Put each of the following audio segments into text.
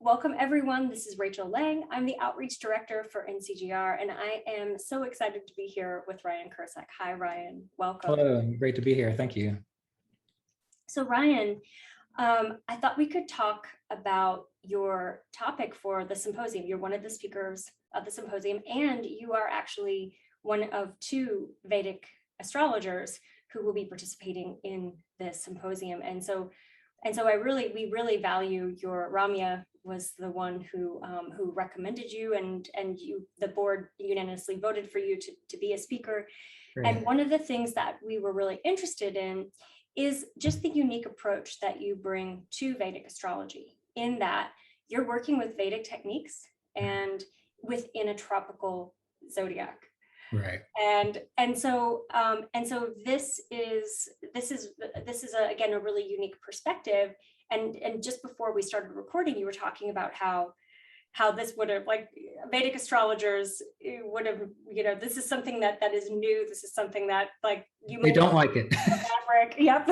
Welcome everyone. This is Rachel Lang. I'm the Outreach Director for NCGR, and I am so excited to be here with Ryan Kurczak. Hi, Ryan. Welcome. Hello, great to be here. Thank you. So Ryan, I thought we could talk about your topic for the symposium. You're one of the speakers of the symposium, and you are actually one of two Vedic astrologers who will be participating in this symposium. And so we really value your Ramya was the one who recommended you, and the board unanimously voted for you to be a speaker. Great. And one of the things that we were really interested in is just the unique approach that you bring to Vedic astrology, in that you're working with Vedic techniques and within a tropical zodiac. Right. And so this is again a really unique perspective. And just before we started recording, you were talking about how this would have, like, Vedic astrologers would have, this is something that is new. This is something that, like, they don't like it. Fabric. Yep.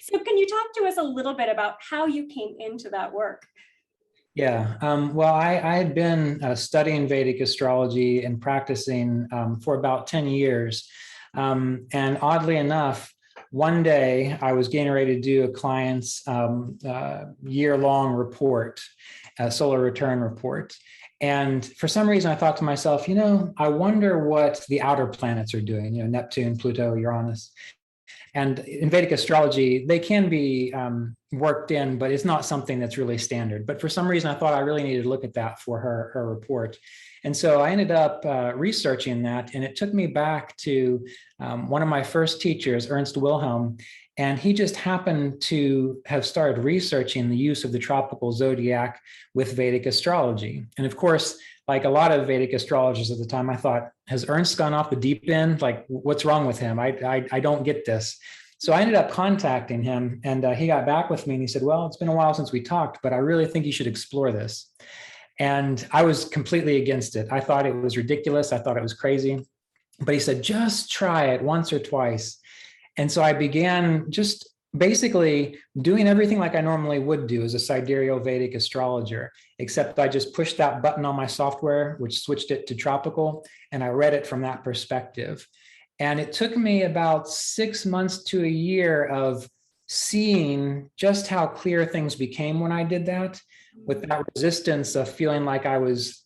So can you talk to us a little bit about how you came into that work? Yeah, well, I had been studying Vedic astrology and practicing for about 10 years. And oddly enough, one day I was getting ready to do a client's year-long report, a solar return report. And for some reason, I thought to myself, I wonder what the outer planets are doing, Neptune, Pluto, Uranus. And in Vedic astrology, they can be worked in, but it's not something that's really standard. But for some reason, I thought I really needed to look at that for her report. And so I ended up researching that, and it took me back to one of my first teachers, Ernst Wilhelm, and he just happened to have started researching the use of the tropical zodiac with Vedic astrology. And of course, like a lot of Vedic astrologers at the time, I thought, has Ernst gone off the deep end? Like, what's wrong with him? I don't get this. So I ended up contacting him, and he got back with me, and he said, well, it's been a while since we talked, but I really think you should explore this. And I was completely against it. I thought it was ridiculous. I thought it was crazy. But he said, just try it once or twice. And so I began just basically doing everything like I normally would do as a sidereal Vedic astrologer, except I just pushed that button on my software, which switched it to tropical, and I read it from that perspective. And it took me about 6 months to a year of seeing just how clear things became when I did that, with that resistance of feeling like I was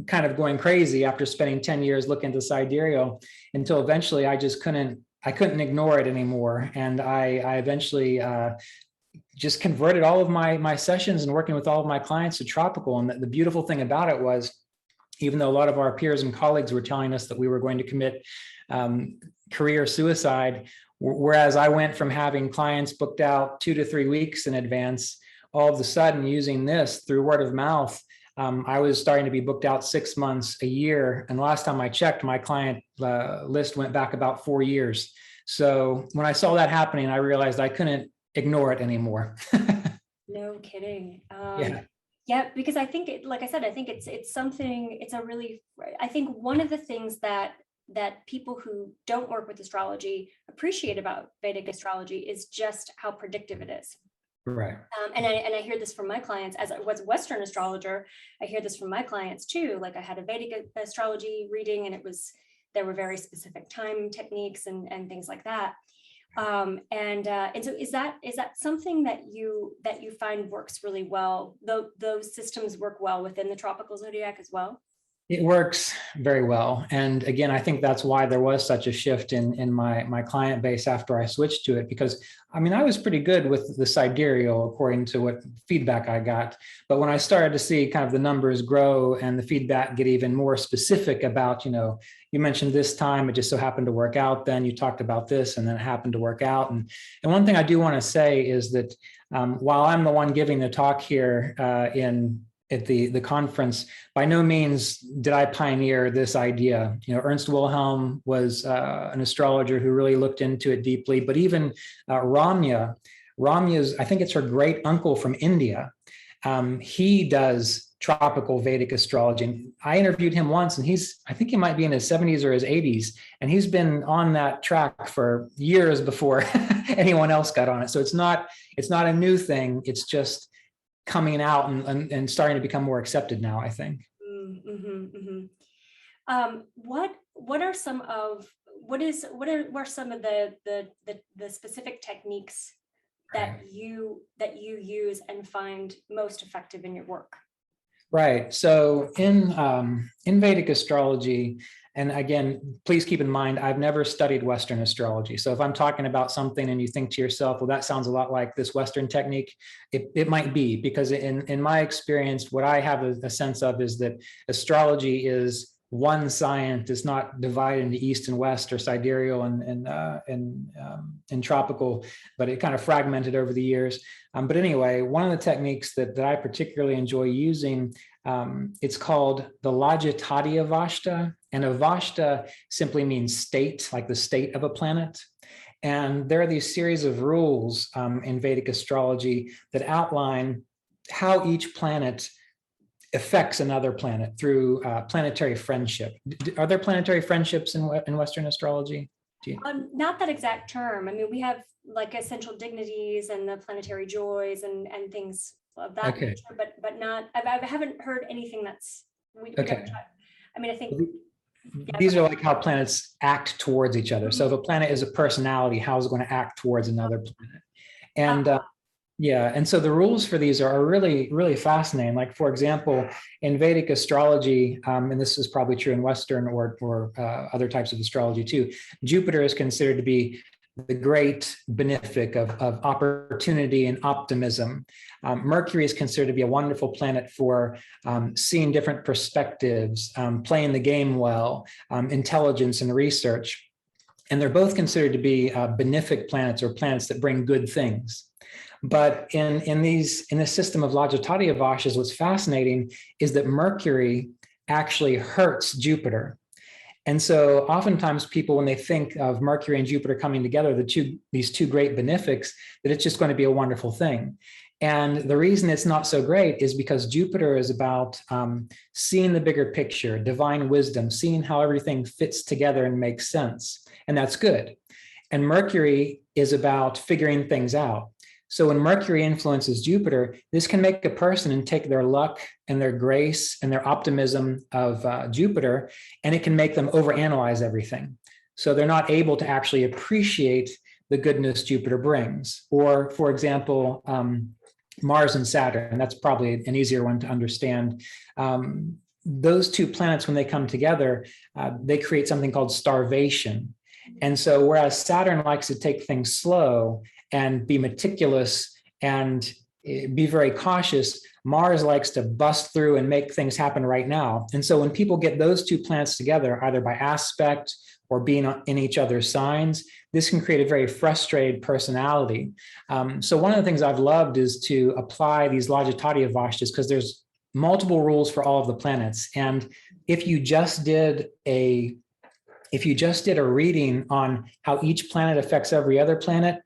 kind of going crazy after spending 10 years looking to sidereal, until eventually I just couldn't ignore it anymore. And I eventually just converted all of my sessions and working with all of my clients to tropical. And the beautiful thing about it was, even though a lot of our peers and colleagues were telling us that we were going to commit career suicide, whereas I went from having clients booked out 2 to 3 weeks in advance, all of a sudden using this through word of mouth, I was starting to be booked out 6 months, a year. And last time I checked, my client list went back about 4 years. So when I saw that happening, I realized I couldn't ignore it anymore. No kidding. Yeah. Yeah, because I think, like I said, I think it's something, I think one of the things that people who don't work with astrology appreciate about Vedic astrology is just how predictive it is. Right. And I hear this from my clients as I was a Western astrologer. I hear this from my clients too. Like, I had a Vedic astrology reading, and there were very specific time techniques and things like that. And so is that something that you find works really well? Those systems work well within the tropical zodiac as well? It works very well. And again, I think that's why there was such a shift in my client base after I switched to it, because I mean, I was pretty good with the sidereal according to what feedback I got. But when I started to see kind of the numbers grow and the feedback get even more specific about, you mentioned this time, it just so happened to work out. Then you talked about this, and then it happened to work out. And one thing I do want to say is that while I'm the one giving the talk here at the conference, by no means did I pioneer this idea. Ernst Wilhelm was an astrologer who really looked into it deeply, but even Ramya's, I think it's her great uncle from India. He does tropical Vedic astrology. And I interviewed him once, and I think he might be in his 70s or his 80s. And he's been on that track for years before anyone else got on it. So it's not a new thing. It's just coming out and starting to become more accepted now, I think. What are some of what are some of the specific techniques that you use and find most effective in your work? Right. So in Vedic astrology, and again, please keep in mind, I've never studied Western astrology. So if I'm talking about something and you think to yourself, well, that sounds a lot like this Western technique, it might be, because in my experience, what I have a sense of is that astrology is one science. It's not divided into East and West or sidereal and tropical, but it kind of fragmented over the years. But anyway, one of the techniques that I particularly enjoy using, it's called the Lajatatiya Vashta. And Avashta simply means state, like the state of a planet. And there are these series of rules in Vedic astrology that outline how each planet affects another planet through planetary friendship. Are there planetary friendships in Western astrology? Not that exact term. I mean, we have like essential dignities and the planetary joys and things of that nature, but not. I haven't heard anything that's. Okay. I mean, I think these are like how planets act towards each other. So if a planet is a personality, how is it going to act towards another planet? And yeah, and so the rules for these are really, really fascinating. Like, for example, in Vedic astrology, and this is probably true in Western or other types of astrology too, Jupiter is considered to be the great benefic of opportunity and optimism. Mercury is considered to be a wonderful planet for seeing different perspectives, playing the game well, intelligence and research. And they're both considered to be benefic planets, or planets that bring good things. But in this system of Lajatatiya Vashtas, what's fascinating is that Mercury actually hurts Jupiter. And so oftentimes people, when they think of Mercury and Jupiter coming together, these two great benefics, that it's just going to be a wonderful thing. And the reason it's not so great is because Jupiter is about seeing the bigger picture, divine wisdom, seeing how everything fits together and makes sense. And that's good. And Mercury is about figuring things out. So when Mercury influences Jupiter, this can make a person and take their luck and their grace and their optimism of Jupiter, and it can make them overanalyze everything. So they're not able to actually appreciate the goodness Jupiter brings. Or, for example, Mars and Saturn, that's probably an easier one to understand. Those two planets, when they come together, they create something called starvation. And so whereas Saturn likes to take things slow and be meticulous and be very cautious, Mars likes to bust through and make things happen right now. And so when people get those two planets together, either by aspect or being in each other's signs, this can create a very frustrated personality. So one of the things I've loved is to apply these Lajatatiya Vashtas, because there's multiple rules for all of the planets. And if you just did a reading on how each planet affects every other planet,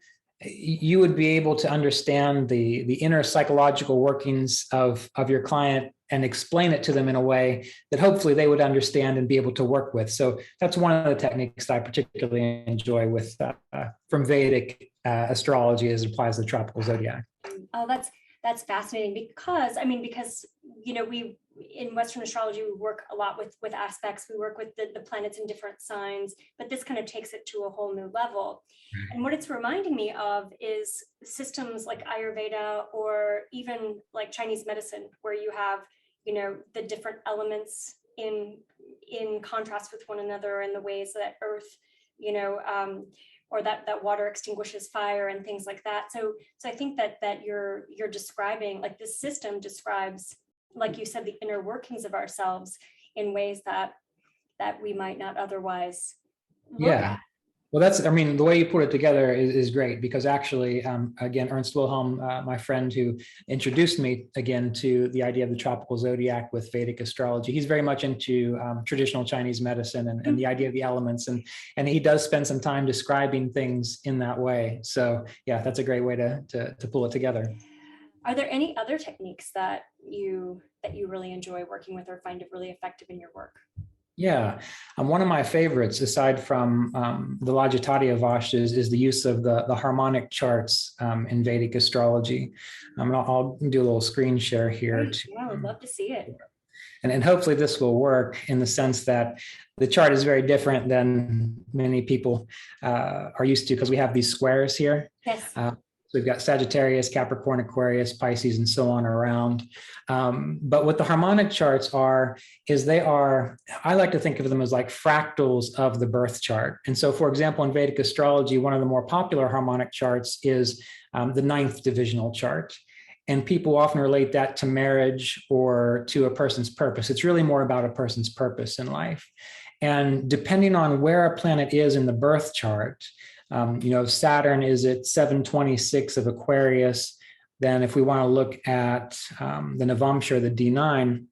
you would be able to understand the inner psychological workings of your client and explain it to them in a way that hopefully they would understand and be able to work with. So that's one of the techniques that I particularly enjoy with from Vedic astrology as it applies to the tropical zodiac. Oh, that's fascinating, because we in Western astrology, we work a lot with aspects. We work with the planets in different signs, but this kind of takes it to a whole new level. And what it's reminding me of is systems like Ayurveda, or even like Chinese medicine, where you have, the different elements in contrast with one another, and the ways that earth, or that water extinguishes fire and things like that. So I think that you're describing, like, this system describes, like you said, the inner workings of ourselves in ways that we might not otherwise look at. Well, the way you put it together is great, because actually, again, Ernst Wilhelm, my friend who introduced me again to the idea of the tropical zodiac with Vedic astrology, he's very much into traditional Chinese medicine and the idea of the elements. And he does spend some time describing things in that way. So yeah, that's a great way to pull it together. Are there any other techniques that you really enjoy working with or find it really effective in your work? Yeah, one of my favorites, aside from the Lajatatiya Vashtas, is the use of the harmonic charts in Vedic astrology. And I'll do a little screen share here Great. to, Yeah, I would love to see it. and hopefully this will work in the sense that the chart is very different than many people are used to, because we have these squares here. Yes. So we've got Sagittarius, Capricorn, Aquarius, Pisces, and so on around. But what the harmonic charts are, is they are, I like to think of them as like fractals of the birth chart. And so, for example, in Vedic astrology, one of the more popular harmonic charts is the ninth divisional chart. And people often relate that to marriage or to a person's purpose. It's really more about a person's purpose in life. And depending on where a planet is in the birth chart, if Saturn is at 726 of Aquarius, then if we want to look at the Navamsha, the D9,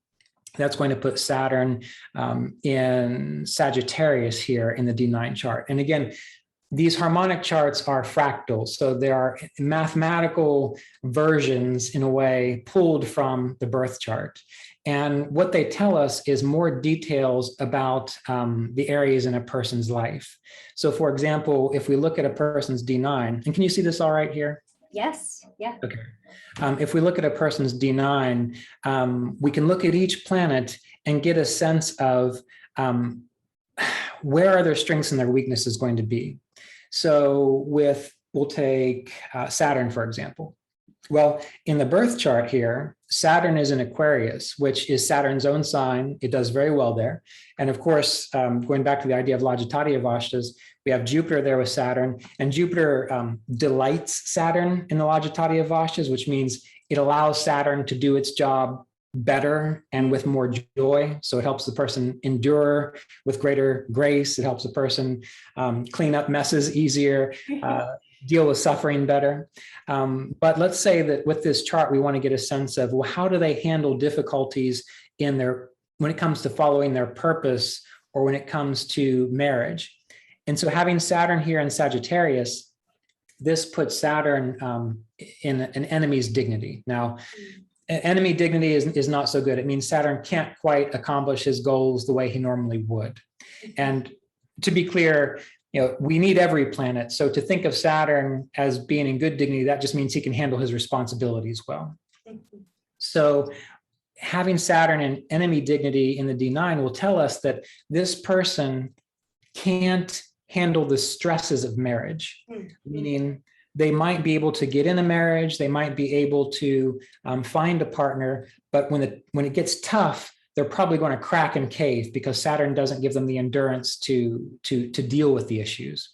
that's going to put Saturn in Sagittarius here in the D9 chart. And again, these harmonic charts are fractals. So they are mathematical versions, in a way, pulled from the birth chart. And what they tell us is more details about the areas in a person's life. So for example, if we look at a person's D9, and can you see this all right here? Yes. Yeah. Okay. If we look at a person's D9, we can look at each planet and get a sense of where are their strengths and their weaknesses going to be. So we'll take Saturn, for example. Well, in the birth chart here, Saturn is in Aquarius, which is Saturn's own sign. It does very well there. And of course, going back to the idea of Lajatatiya Vashtas, we have Jupiter there with Saturn, and Jupiter delights Saturn in the Lajatatiya Vashtas, which means it allows Saturn to do its job better and with more joy. So it helps the person endure with greater grace. It helps the person clean up messes easier, deal with suffering better. But let's say that with this chart, we want to get a sense of, well, how do they handle difficulties when it comes to following their purpose, or when it comes to marriage. And so having Saturn here in Sagittarius, this puts Saturn in an enemy's dignity. Now, enemy dignity is not so good. It means Saturn can't quite accomplish his goals the way he normally would. And to be clear, we need every planet. So to think of Saturn as being in good dignity, that just means he can handle his responsibilities well. So having Saturn in enemy dignity in the D9 will tell us that this person can't handle the stresses of marriage, meaning they might be able to get in a marriage, they might be able to find a partner, but when it gets tough, they're probably going to crack and cave, because Saturn doesn't give them the endurance to deal with the issues.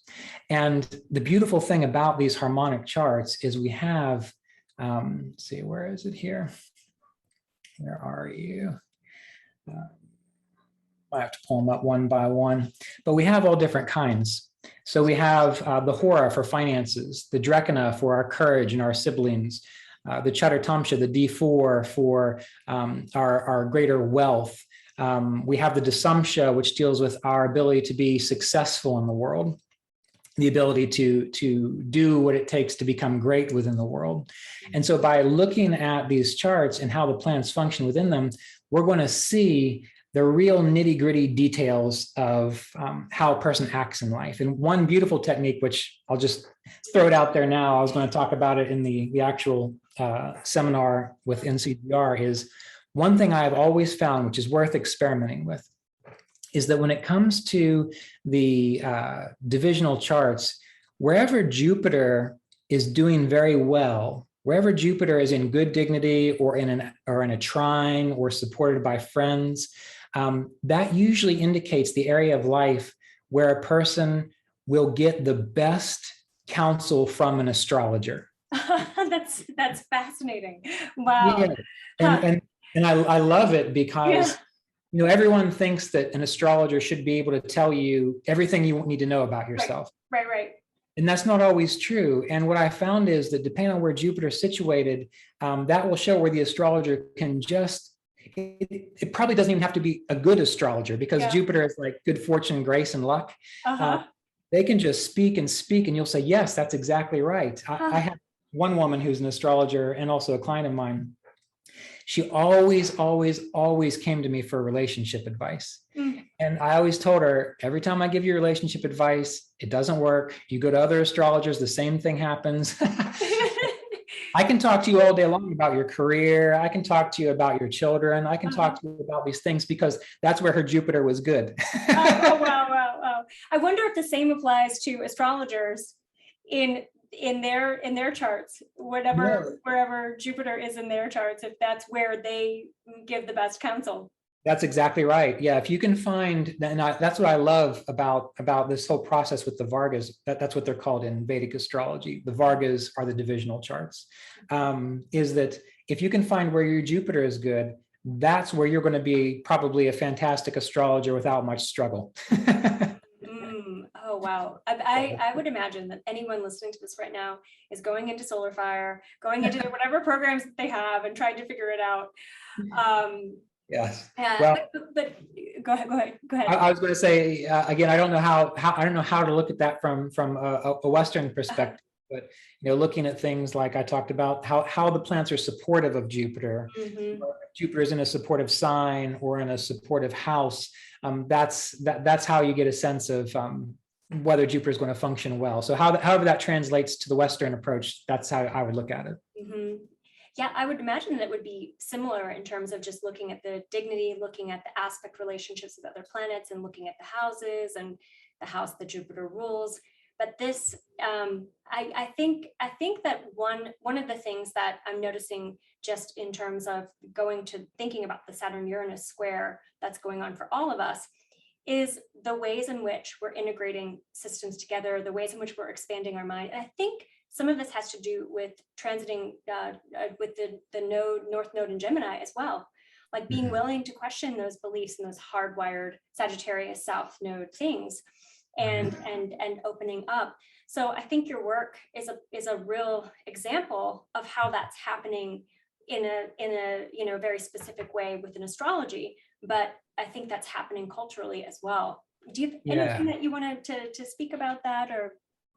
And the beautiful thing about these harmonic charts is we have, let's see, where is it here? Where are you? I have to pull them up one by one, but we have all different kinds. So we have the Hora for finances, the Drekana for our courage and our siblings, the Chaturtamsha, the D4 for our greater wealth. We have the Dasamsha, which deals with our ability to be successful in the world, the ability to do what it takes to become great within the world. And so by looking at these charts and how the planets function within them, we're going to see the real nitty-gritty details of how a person acts in life. And one beautiful technique, which I'll just throw it out there now, I was going to talk about it in the actual seminar with NCGR, is one thing I've always found, which is worth experimenting with, is that when it comes to the divisional charts, wherever Jupiter is doing very well, wherever Jupiter is in good dignity or in a trine or supported by friends, that usually indicates the area of life where a person will get the best counsel from an astrologer. That's fascinating. Wow. Yeah. And I love it because everyone thinks that an astrologer should be able to tell you everything you need to know about yourself. Right. And that's not always true. And what I found is that depending on where Jupiter is situated, that will show where the astrologer can just, it probably doesn't even have to be a good astrologer, because Jupiter is like good fortune, grace, and luck. They can just speak, and you'll say, yes, that's exactly right. I have one woman who's an astrologer and also a client of mine. she always came to me for relationship advice. And I always told her, every time I give you relationship advice, it doesn't work. You go to other astrologers, the same thing happens. I can talk to you all day long about your career. I can talk to you about your children. I can talk to you about these things because that's where her Jupiter was good. Wow. I wonder if the same applies to astrologers in their charts, wherever Jupiter is in their charts, if that's where they give the best counsel. That's exactly right. Yeah, if you can find, and that's what I love about this whole process with the vargas. That's what they're called in Vedic astrology. The vargas are the divisional charts. Is that if you can find where your Jupiter is good, that's where you're going to be probably a fantastic astrologer without much struggle. Oh, wow. I would imagine that anyone listening to this right now is going into Solar Fire, going into whatever programs that they have and trying to figure it out. Yes. Well, but go ahead. I was going to say again, I don't know how to look at that from a Western perspective, but looking at things like I talked about how the planets are supportive of Jupiter. Jupiter is in a supportive sign or in a supportive house. That's how you get a sense of whether Jupiter is going to function well. So however that translates to the Western approach, that's how I would look at it. Yeah, I would imagine that it would be similar in terms of just looking at the dignity, looking at the aspect relationships with other planets, and looking at the houses and the house that Jupiter rules. But this, I think that one of the things that I'm noticing just in terms of thinking about the Saturn-Uranus square that's going on for all of us is the ways in which we're integrating systems together, the ways in which we're expanding our mind. And I think some of this has to do with transiting with the North Node in Gemini as well, like being willing to question those beliefs and those hardwired Sagittarius South Node things, and opening up. So I think your work is a real example of how that's happening in a very specific way within astrology, but I think that's happening culturally as well. Do you have anything that you wanted to speak about that, or?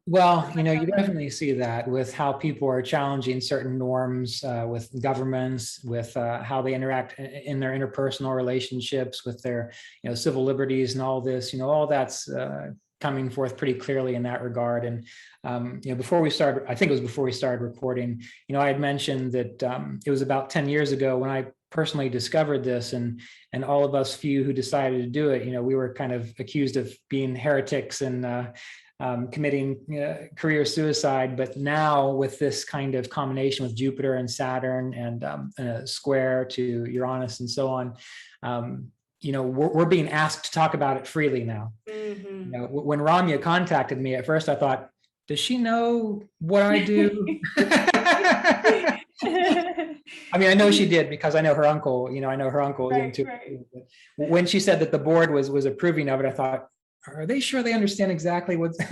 Well, you definitely see that with how people are challenging certain norms with governments, with how they interact in their interpersonal relationships, with their, civil liberties and all this, all that's coming forth pretty clearly in that regard. And, before we started, I think it was before we started recording, I had mentioned that it was about 10 years ago when I personally discovered this, and all of us few who decided to do it, we were kind of accused of being heretics and committing career suicide. But now with this kind of combination with Jupiter and Saturn and a square to Uranus and so on, we're being asked to talk about it freely now. When Ramya contacted me, at first I thought, does she know what I do? I mean, I know she did because I know her uncle, I know her uncle is into it. When she said that the board was approving of it, I thought, are they sure they understand exactly what's so.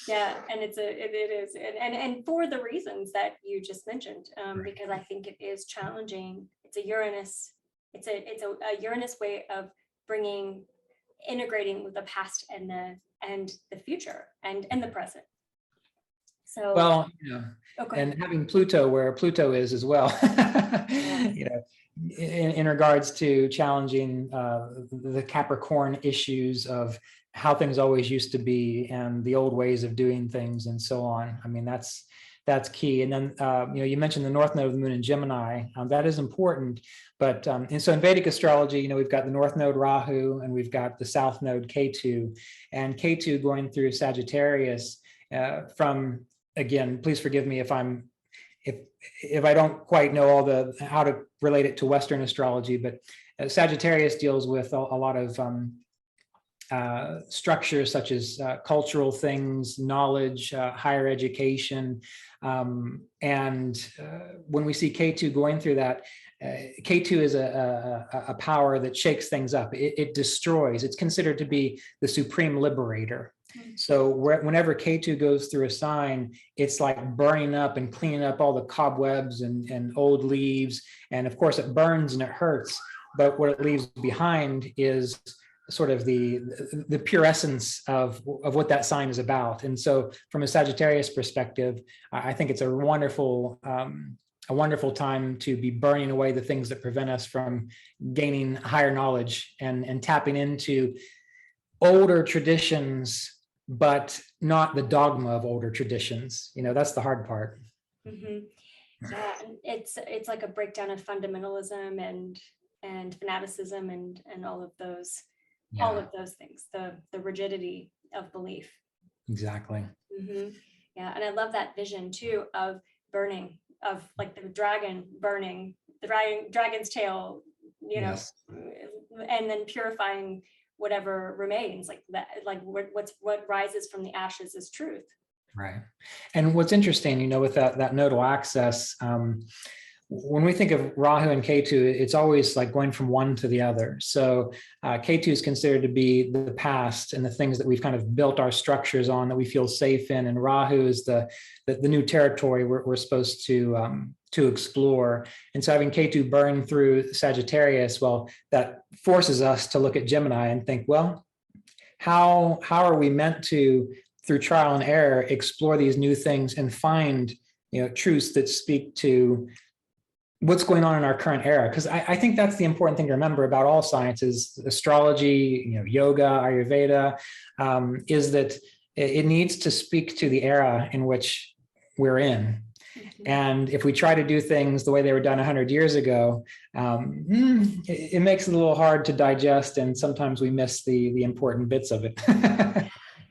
Yeah, and it is, and for the reasons that you just mentioned, because I think it is challenging. It's a Uranus way of integrating with the past and the future and the present. So well, and having Pluto where Pluto is as well, in regards to challenging the Capricorn issues of how things always used to be and the old ways of doing things and so on. I mean, that's key. And then, you mentioned the North Node of the Moon in Gemini. That is important. But and so in Vedic astrology, we've got the North Node Rahu and we've got the South Node Ketu, and Ketu going through Sagittarius from, again, please forgive me if I don't quite know how to relate it to Western astrology, but Sagittarius deals with a lot of structures such as cultural things, knowledge, higher education. And when we see Ketu going through that, Ketu is a power that shakes things up. It destroys. It's considered to be the supreme liberator. So whenever Ketu goes through a sign, it's like burning up and cleaning up all the cobwebs and old leaves. And of course it burns and it hurts, but what it leaves behind is sort of the pure essence of what that sign is about. And so from a Sagittarius perspective, I think it's a wonderful a wonderful time to be burning away the things that prevent us from gaining higher knowledge and tapping into older traditions, but not the dogma of older traditions. That's the hard part. Mm-hmm. Yeah, and it's like a breakdown of fundamentalism and fanaticism and all of those things, the rigidity of belief. Exactly. Mm-hmm. Yeah, and I love that vision too of burning, of like the dragon burning, the dragon's tail, Yes. and then purifying whatever remains, like that, like what rises from the ashes is truth. Right. And what's interesting, with that nodal axis, when we think of Rahu and Ketu, it's always like going from one to the other. So Ketu is considered to be the past and the things that we've kind of built our structures on that we feel safe in. And Rahu is the new territory we're supposed to explore. And so having Ketu burn through Sagittarius, well, that forces us to look at Gemini and think, well, how are we meant to, through trial and error, explore these new things and find truths that speak to what's going on in our current era? Because I think that's the important thing to remember about all sciences, astrology, yoga, Ayurveda, is that it needs to speak to the era in which we're in. Mm-hmm. And if we try to do things the way they were done 100 years ago, it makes it a little hard to digest, and sometimes we miss the important bits of it.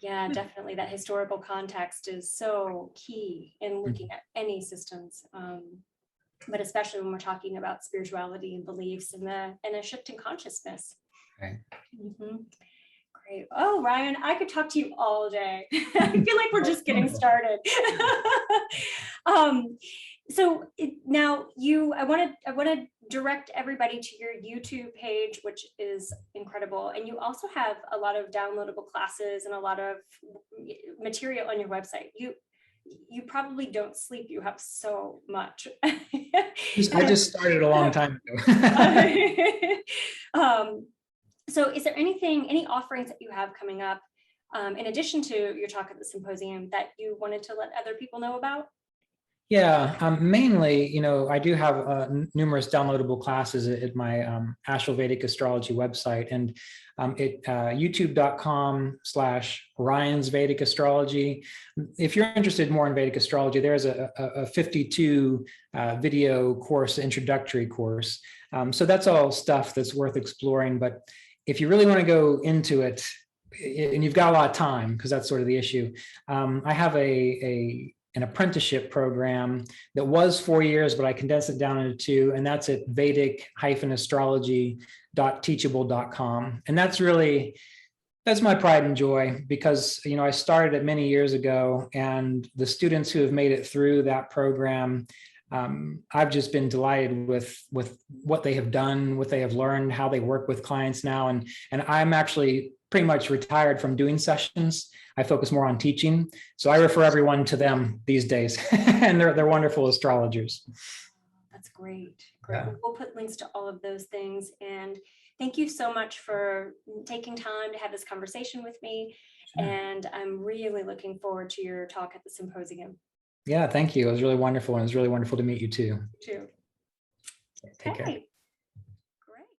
Yeah, definitely. That historical context is so key in looking at any systems. But especially when we're talking about spirituality and beliefs and a shift in consciousness. Right. Mm-hmm. Great. Oh, Ryan, I could talk to you all day. I feel like we're just getting started. Now I want to direct everybody to your YouTube page, which is incredible. And you also have a lot of downloadable classes and a lot of material on your website. You probably don't sleep. You have so much. I just started a long time ago. So is there any offerings that you have coming up, in addition to your talk at the symposium, that you wanted to let other people know about? Yeah, mainly, I do have numerous downloadable classes at my Astral Vedic Astrology website, and at youtube.com/Ryan's Vedic Astrology. If you're interested more in Vedic astrology, there's a 52 video course, introductory course. So that's all stuff that's worth exploring. But if you really want to go into it, and you've got a lot of time, because that's sort of the issue, I have an apprenticeship program that was 4 years, but I condensed it down into 2, and that's at Vedic-astrology.teachable.com. And that's my pride and joy, because I started it many years ago, and the students who have made it through that program, I've just been delighted with what they have done, what they have learned, how they work with clients now, and I'm actually pretty much retired from doing sessions. I focus more on teaching, so I refer everyone to them these days, and they're wonderful astrologers. That's great. Yeah. We'll put links to all of those things, and thank you so much for taking time to have this conversation with me. Sure. And I'm really looking forward to your talk at the symposium. Yeah, thank you. It was really wonderful, and it was really wonderful to meet you too. You too. Take care.